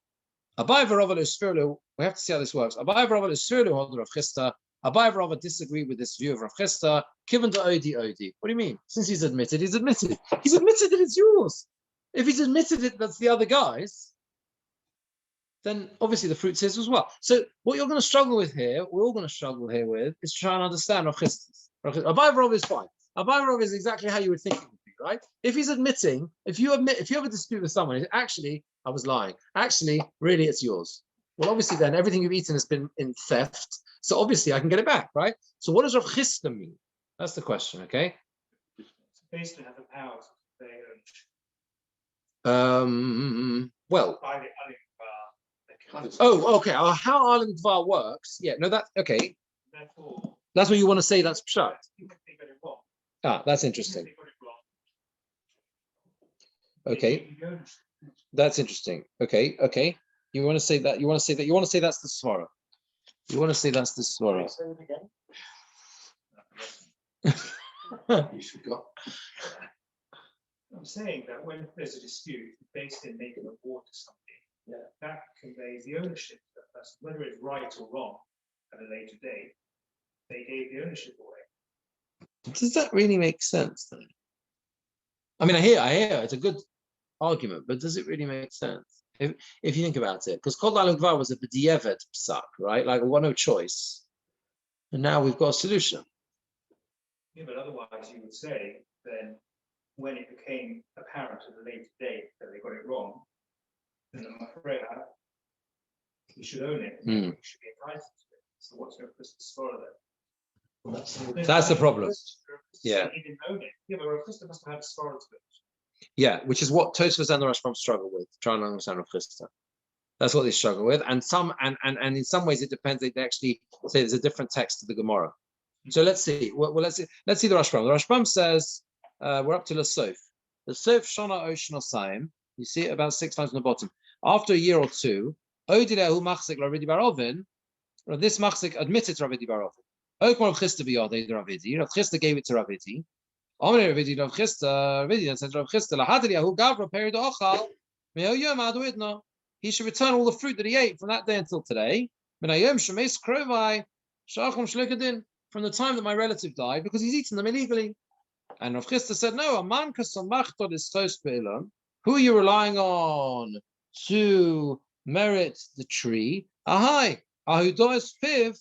Abai v'Rava l'Sfirlu, we have to see how this works. Abai v'Rava l'Sfirlu hold Rav Chisda. Abai v'Rava disagree with this view of Rav Chisda. Given to Odi. What do you mean? Since he's admitted. He's admitted that it's yours. If he's admitted it, that's the other guy's. Then obviously the fruit's his as well. So what you're going to struggle with here, we're all going to struggle here with, is to try and understand Rav Chisda's. Abai v'Rava is fine. Abai v'Rava is exactly how you would think it would be, right? If he's admitting, if you have a dispute with someone, actually, I was lying. Actually, really, it's yours. Well, obviously, then everything you've eaten has been in theft. So obviously, I can get it back, right? So what does Rav Chisda mean? That's the question, okay? So basically have the power to they Well, by the Alim, they Oh, okay. How Alim Dvar works? Yeah, no, that okay. Therefore, That's what you want to say. That's pshat. even if they got it wrong, That's even if interesting. they got it wrong, Okay, they gave the ownership. that's interesting. Okay. You want to say that? You want to say that? You want to say that's the svara? You want to say that's the svara? Say it again. You forgot. I'm saying that when there's a dispute based in making a war to something, that conveys the ownership to that person, whether it's right or wrong at a later date, they gave the ownership away. Does that really make sense? Then? I mean, I hear it's a good argument, but does it really make sense if you think about it? Because Kol Alam Gvar was a b'diavad psak, right? Like no choice, and now we've got a solution. Yeah, but otherwise you would say then when it became apparent at a later date that they got it wrong, then the Mafreya, he should own it. And he should be entitled to it. So what's your Christmas for then? Well, That's the problem. Yeah. He didn't own it. Yeah, but Rav Chisda must have had a svara to it. Yeah, which is what Tosfos and the Rashbam struggle with, trying to understand Rav Chisda. That's what they struggle with, and in some ways it depends. They actually say there's a different text to the Gemora. So let's see. Well, let's see the Rashbam. The Rashbam says we're up to the Sof. The Sof Shona Oshno Saim. You see it about 6 times on the bottom. After a year or two, Odilehu Machzik Ravidi Barovin. This Machzik admitted to Ravidi Barovin. Okmar Rav Chisda biyadei Ravidi. Rav Chisda gave it to Ravidi. Amar Ravidi Rav Chisda. Ravidi then said to Rav Chisda, Lahadiliyahu Gavra Perid Ochal. Me'oyom Adu Idna. He should return all the fruit that he ate from that day until today. From the time that my relative died, because he's eaten them illegally. And Rav Chisda said, no, who are you relying on to merit the tree? Ahai, Ahudois Piv,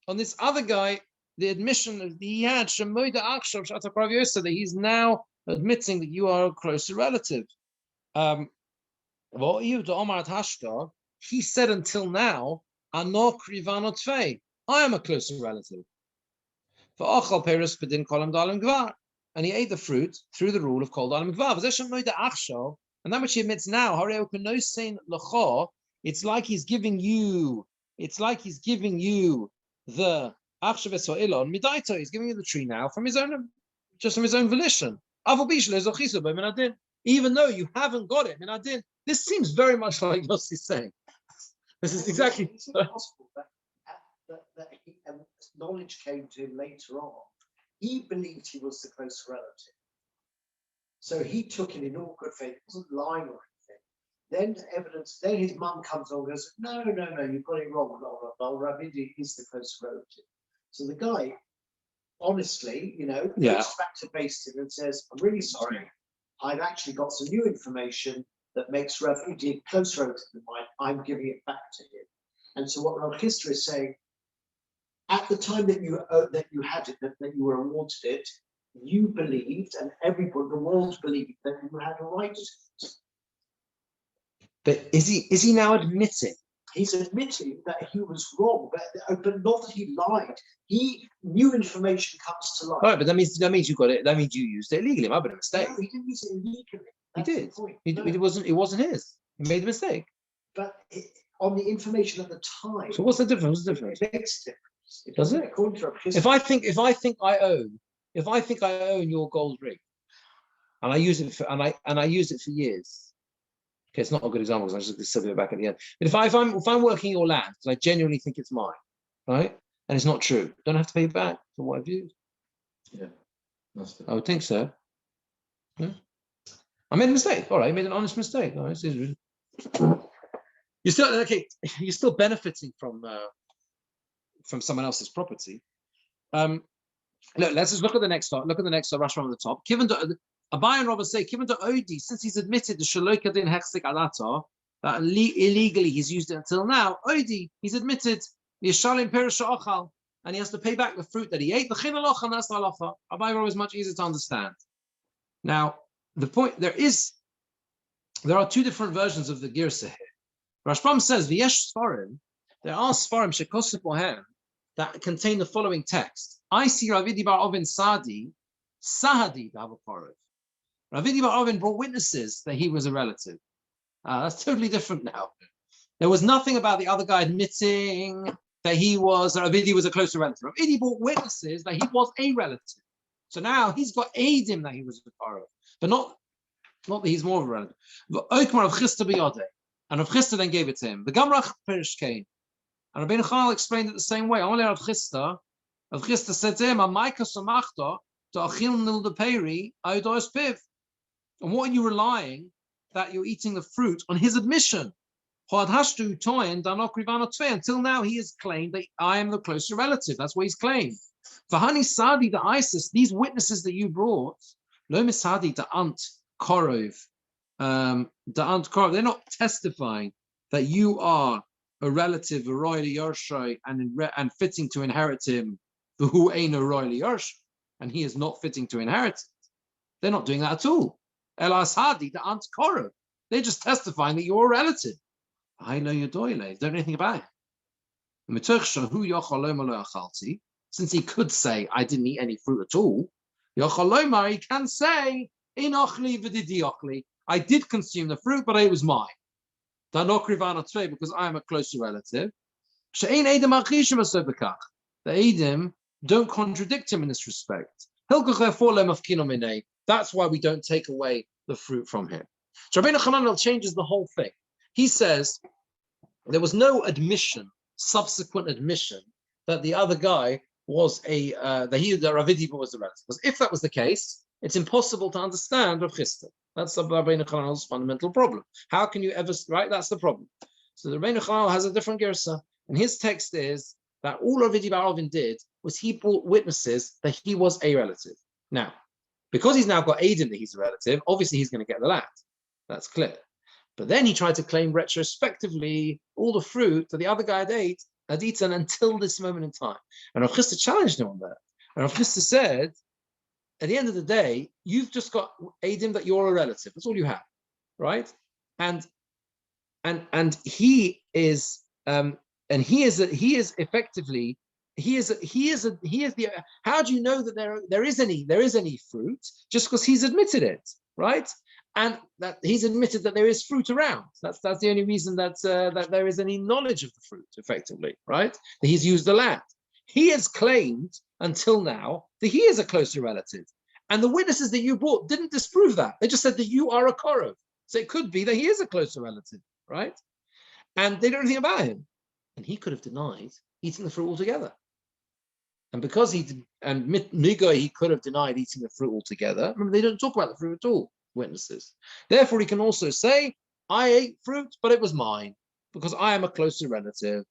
on this other guy, the admission that he had, that he's now admitting that you are a closer relative. He said until now, I am a closer relative. And he ate the fruit through the rule of Kol Dalim Gvar. And that which he admits now, it's like he's giving you the Achshav Midaito. He's giving you the tree now from his own, just from his own volition. Even though you haven't got it, this seems very much like Yossi's saying. This is exactly. Is it possible that knowledge came to him later on? He believed he was the close relative, so he took it in all good faith. He wasn't lying or anything. Then evidence. Then his mum comes on and goes, no, you've got it wrong. Rabidi is the close relative. So the guy, honestly, goes back to Basin and says, I'm really sorry. I've actually got some new information that makes Rabidi a close relative of mine. I'm giving it back to him. And so what Rav Chisda is saying, at the time that you had it, that you were awarded it, you believed, and everybody, the world believed, that you had a right to it. But is he now admitting? He's admitting that he was wrong, but not that he lied. New information comes to light. All right, but that means you got it. That means you used it illegally. It might have been a mistake. No, he didn't use it illegally. He That's did. the point. It wasn't his. He made a mistake. But on the information at the time. So what's the difference? It makes a difference. Does it? According to If I think I own your gold ring, and I use it for years. Okay, it's not a good example because I'm just going to back at the end. But if I'm working your land because I genuinely think it's mine, right, and it's not true, don't I have to pay it back for what I've used? Yeah, I would think so. Yeah. I made a mistake. All right, I made an honest mistake. All right, you're still benefiting from someone else's property. Look, let's just look at the next one. Look at the next Rashbam on the top. Given to Abai and Robert say, given to Odi, since he's admitted the Shalokadin Hechsik Adata, that illegally he's used it until now, Odi, he's admitted the Yishalim Perish Ochal, and he has to pay back the fruit that he ate. The Chinaloch and that's the halacha. Abai and Robert is much easier to understand. Now, the point there are two different versions of the Girsa here. Rashbam says, V'yesh Sfarim, there are Sfarim Shekosif Bohem that contain the following text. I see Ravidi Bar Ovin Sahadi B'Havaparov. Ravidi Bar Ovin brought witnesses that he was a relative. That's totally different now. There was nothing about the other guy admitting that Ravidi was a closer relative. Ravidi brought witnesses that he was a relative. So now he's got Eidim that he was a Pharaoh, but not that he's more of a relative. Oikmar of Chista biyodeh, and Rav Chista then gave it to him. The Gemora Perish came, and Rabbeinu Chananel explained it the same way. Only Rav Chista said to him, "Amaika samachta to achil nil de peri odos piv." And what are you relying that you're eating the fruit on his admission? Until now, he has claimed that I am the closer relative. That's what he's claimed. For Hani Sadi, the ISIS, these witnesses that you brought, Lo Misadi, the Ant Korov, they're not testifying that you are a relative, a royal Yarshai, and fitting to inherit him, who ain't a royal Yarshai, and he is not fitting to inherit it. They're not doing that at all. El Asadi, the Ant Korov, they're just testifying that you're a relative. I know your doyle, don't know anything about it. Since he could say, I didn't eat any fruit at all, he can say, I did consume the fruit, but it was mine. Because I am a closer relative. The Edom don't contradict him in this respect. That's why we don't take away the fruit from him. So Rabbeinu Chananel changes the whole thing. He says there was no subsequent admission that the other guy was that Ravidi was the relative. Because if that was the case, it's impossible to understand Rav Chista. That's Rabbeinu Chananel's fundamental problem. How can you ever, right? That's the problem. So the Rabbeinu Chananel has a different gersa, and his text is that all Ravidi bar Alvin did was he brought witnesses that he was a relative. Now, because he's now got Adim that he's a relative, obviously he's going to get the land. That's clear. But then he tried to claim retrospectively all the fruit that the other guy had eaten until this moment in time. And Rav Chista challenged him on that. And Rav Chista said, at the end of the day, you've just got Adim that you're a relative. That's all you have, right? And he is effectively the. How do you know that there is any fruit? Just because he's admitted it, right? And that he's admitted that there is fruit around. That's the only reason that there is any knowledge of the fruit, effectively, right? That he's used the land. He has claimed until now that he is a closer relative. And the witnesses that you brought didn't disprove that. They just said that you are a Korov. So it could be that he is a closer relative, right? And they don't know anything about him. And he could have denied eating the fruit altogether. And because he could have denied eating the fruit altogether. Remember, they don't talk about the fruit at all, witnesses. Therefore, he can also say, I ate fruit, but it was mine, because I am a closer relative.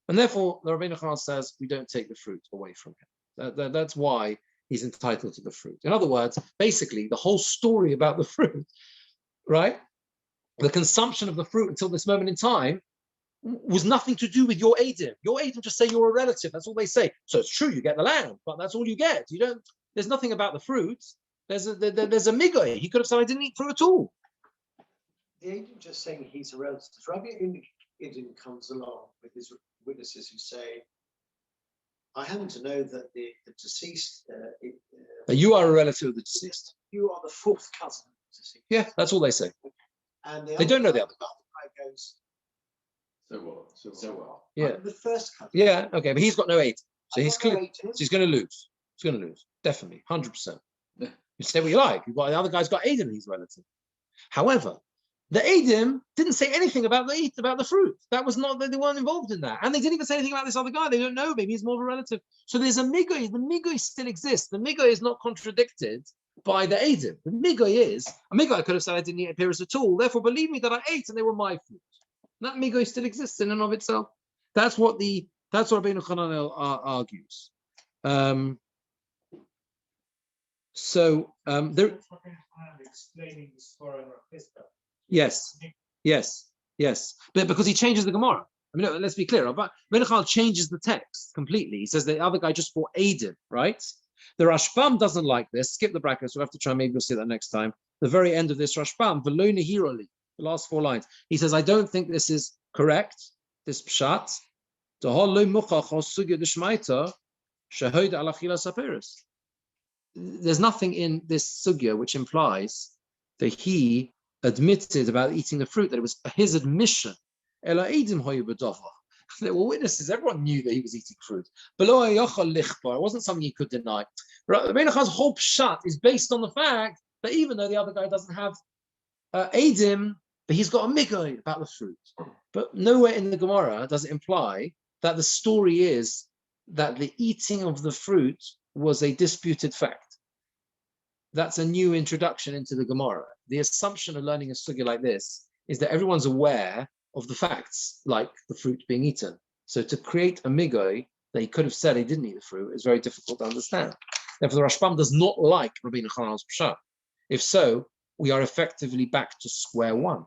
And therefore, the Rabbeinu Chananel says, we don't take the fruit away from him. That's why he's entitled to the fruit. In other words, basically, the whole story about the fruit, right? The consumption of the fruit until this moment in time was nothing to do with your Adim. Your Adim just say you're a relative. That's all they say. So it's true, you get the land, but that's all you get. You don't. There's nothing about the fruit. There's a migoy. He could have said, I didn't eat fruit at all. The Adim just saying he's a relative. Rabbi Adim comes along with his witnesses who say, I happen to know that the deceased... you are a relative of the deceased. You are the fourth cousin of the deceased. Yeah, that's all they say. And they don't know the other guy goes, So what? Yeah. I'm the first cousin. Yeah, okay, but he's got no Adim. So he's clear. So he's going to lose. He's going to lose. Definitely, 100%. You say what you like. The other guy's got Adim, he's relative. However, the Adim didn't say anything about the fruit. That was not, they weren't involved in that. And they didn't even say anything about this other guy. They don't know, maybe he's more of a relative. So there's a migoy. The migoy still exists. The migoy is not contradicted by the Adim. The migoy is, a migoy could have said I didn't eat a Pyrrhus at all. Therefore, believe me that I ate and they were my fruit. That migoy still exists in and of itself. That's what Rabbeinu Chananel argues. There. Explaining the Svara of Yes. But because he changes the Gemora. I mean, let's be clear. But Rabbeinu Chananel changes the text completely. He says the other guy just bought Adim, right? The Rashbam doesn't like this. Skip the brackets. We'll have to try. Maybe we'll see that next time. The very end of this Rashbam, V'lo nehiroli, the last 4 lines. He says, I don't think this is correct. This pshat. There's nothing in this sugya which implies that he admitted about eating the fruit, that it was his admission Ela Eidim hoyu b'dover. There were witnesses. Everyone knew that he was eating fruit. Below yochal lichbar. It wasn't something you could deny. Rabbi Nachman's whole pshat is based on the fact that even though the other guy doesn't have Eidim, but he's got a migoy about the fruit. But nowhere in the Gemara does it imply that the story is that the eating of the fruit was a disputed fact. That's a new introduction into the Gemara. The assumption of learning a sugya like this is that everyone's aware of the facts, like the fruit being eaten. So to create a migoy that he could have said he didn't eat the fruit is very difficult to understand. Therefore, the Rashbam does not like Rabbi Nachman's pshat. If so, we are effectively back to square one,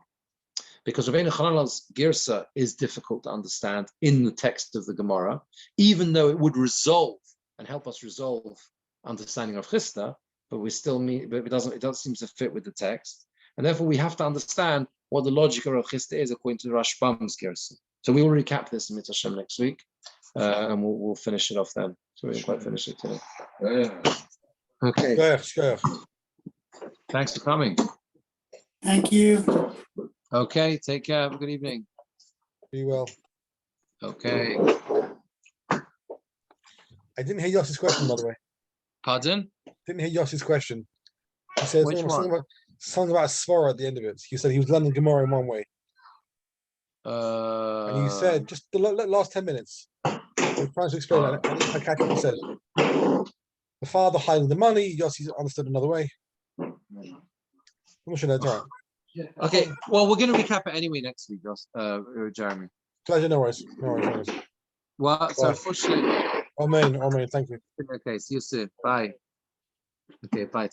because Rabbi Nachman's girsa is difficult to understand in the text of the Gemara, even though it would resolve and help us resolve understanding of Chisda, but it doesn't seem to fit with the text, and therefore we have to understand what the logic of Chisda is according to the Rashbam's girsa. So we will recap this in Mitzvah Hashem next week, and we'll finish it off then. So we didn't quite finish it today. Okay. Thanks for coming. Thank you. Okay, take care. Have a good evening. Be well. Okay. I didn't hear Yossi's question, by the way. Pardon? Didn't hear Yossi's question. He says Which one? something about svara at the end of it. He said he was learning Gemara in one way. And And you said just the last 10 minutes. We're trying to explain that. I catch what he said. The father hiding the money. Yossi understood another way. I'm not sure that's all right. Okay, well, we're going to recap it anyway next week, Jeremy. Pleasure, no worries. No worries. Well, so Bye. unfortunately, Amen. Thank you. okay, see you soon. Bye. Okay, bye.